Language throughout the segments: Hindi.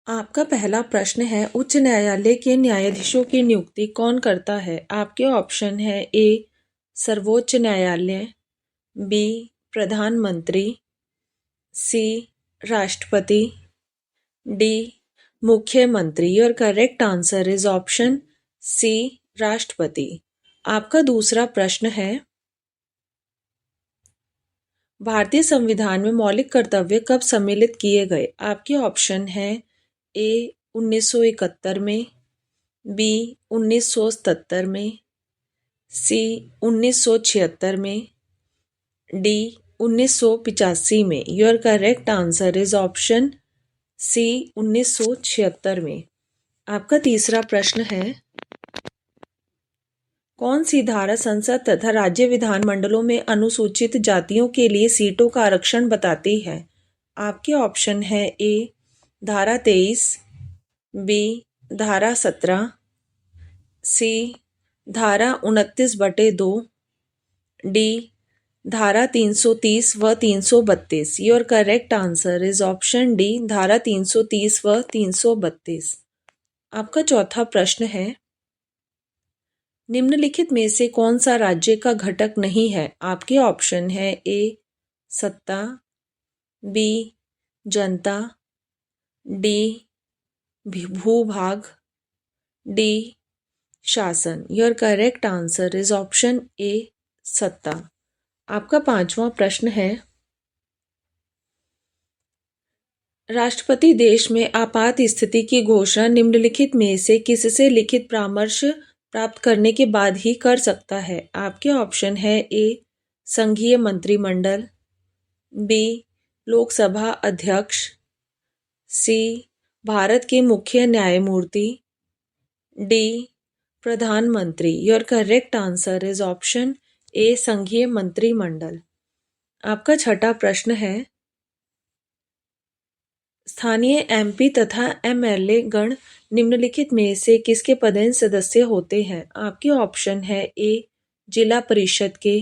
आपका पहला प्रश्न है, उच्च न्यायालय के न्यायाधीशों की नियुक्ति कौन करता है? आपके ऑप्शन है ए सर्वोच्च न्यायालय, बी प्रधानमंत्री, सी राष्ट्रपति, डी मुख्यमंत्री। Your correct answer is option C राष्ट्रपति। आपका दूसरा प्रश्न है, भारतीय संविधान में मौलिक कर्तव्य कब सम्मिलित किए गए? आपके ऑप्शन है ए 1971 में, बी 1977 में, सी 1976 में, डी 1985 में। Your correct answer is option C 1976 में। आपका तीसरा प्रश्न है, कौन सी धारा संसद तथा राज्य विधानमंडलों में अनुसूचित जातियों के लिए सीटों का आरक्षण बताती है? आपके ऑप्शन है ए धारा 23, बी धारा 17, सी धारा 29/2, डी धारा 330 व 332। Your correct answer is option D धारा 330 व 332। आपका चौथा प्रश्न है, निम्नलिखित में से कौन सा राज्य का घटक नहीं है? आपके ऑप्शन है ए सत्ता, बी जनता, डी भूभाग, डी शासन। Your correct answer is option ए सत्ता। आपका पांचवा प्रश्न है, राष्ट्रपति देश में आपात स्थिति की घोषणा निम्नलिखित में से किससे लिखित परामर्श प्राप्त करने के बाद ही कर सकता है? आपके ऑप्शन है ए संघीय मंत्रिमंडल, बी लोकसभा अध्यक्ष, सी भारत के मुख्य न्यायमूर्ति, डी प्रधानमंत्री। Your correct answer is option ए संघीय मंत्रिमंडल। आपका छठा प्रश्न है, स्थानीय एमपी तथा एमएलए गण निम्नलिखित में से किसके पदेन सदस्य होते हैं? आपके ऑप्शन है ए जिला परिषद के,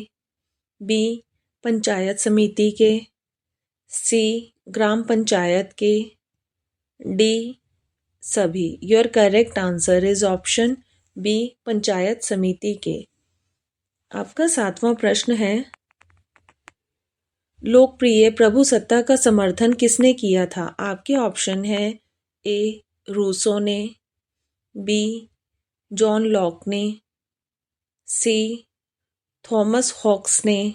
बी पंचायत समिति के, सी ग्राम पंचायत के, डी सभी। Your correct answer is option B panchayat समिति के। आपका सातवां प्रश्न है, लोकप्रिय प्रभुसत्ता का समर्थन किसने किया था? आपके ऑप्शन है ए रूसो ने, बी जॉन लॉक ने, सी थॉमस हॉक्स ने,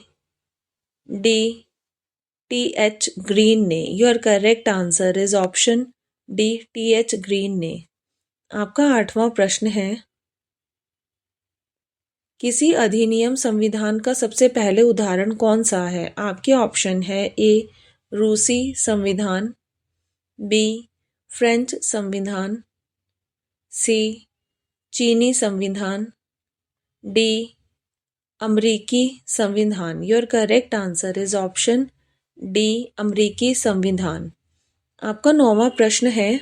डी टी.एच. ग्रीन ने। Your correct answer is option D TH. Green ने। आपका आठवां प्रश्न है, किसी अधिनियम संविधान का सबसे पहले उदाहरण कौन सा है? आपके ऑप्शन है ए रूसी संविधान, बी फ्रेंच संविधान, सी चीनी संविधान, डी अमरीकी संविधान। Your correct answer is option D अमरीकी संविधान। आपका नौवां प्रश्न है,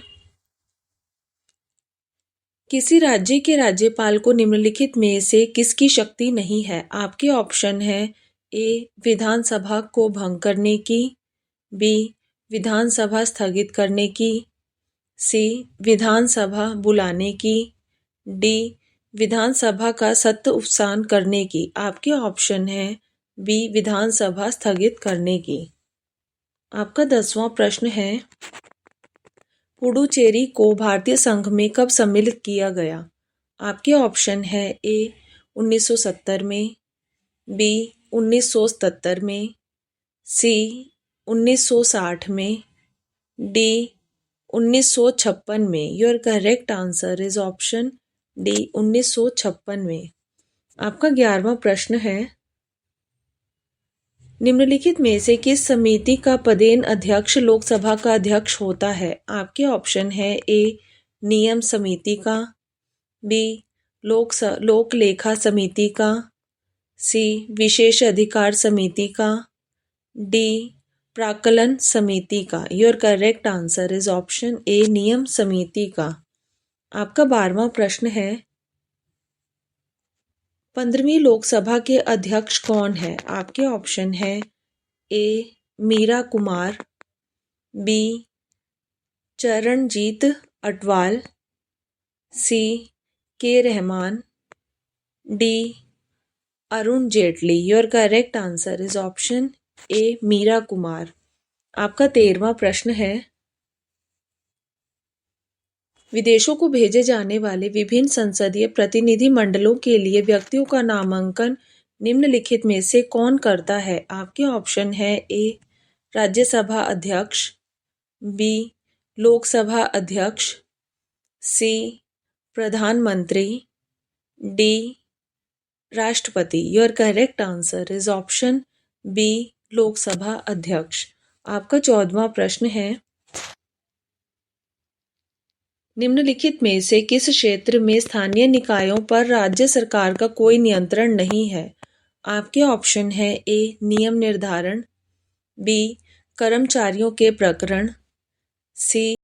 किसी राज्य के राज्यपाल को निम्नलिखित में से किसकी शक्ति नहीं है? आपके ऑप्शन है ए विधानसभा को भंग करने की, बी विधानसभा स्थगित करने की, सी विधानसभा बुलाने की, डी विधानसभा का सत्तावसान करने की। आपके ऑप्शन है बी विधानसभा स्थगित करने की। आपका 10वां प्रश्न है, पुडुचेरी को भारतीय संघ में कब सम्मिलित किया गया? आपके ऑप्शन है ए 1970 में, बी 1977 में, सी 1960 में, डी 1956 में। Your correct answer is option D 1956 में। आपका 11वां प्रश्न है, निम्नलिखित में से किस समिति का पदेन अध्यक्ष लोकसभा का अध्यक्ष होता है? आपके ऑप्शन है ए नियम समिति का, बी लोक लेखा समिति का, सी विशेष अधिकार समिति का, डी प्राक्कलन समिति का। Your correct answer is option ए नियम समिति का। आपका 12वां प्रश्न है, 15वीं लोकसभा के अध्यक्ष कौन है? आपके ऑप्शन है A Meera Kumar, B Charanjit Atwal, C K Rahman, D Arun Jaitley. Your correct answer is option A Meera Kumar. आपका 13वां प्रश्न है, विदेशों को भेजे जाने वाले विभिन्न संसदीय प्रतिनिधि मंडलों के लिए व्यक्तियों का नामांकन निम्नलिखित में से कौन करता है? आपके ऑप्शन है ए राज्यसभा अध्यक्ष, बी लोकसभा अध्यक्ष, सी प्रधानमंत्री, डी राष्ट्रपति। Your correct answer is option B Lok Sabha अध्यक्ष। आपका 14वां प्रश्न है, निम्नलिखित में से किस क्षेत्र में स्थानीय निकायों पर राज्य सरकार का कोई नियंत्रण नहीं है? आपके ऑप्शन है ए नियम निर्धारण, बी कर्मचारियों के प्रकरण, सी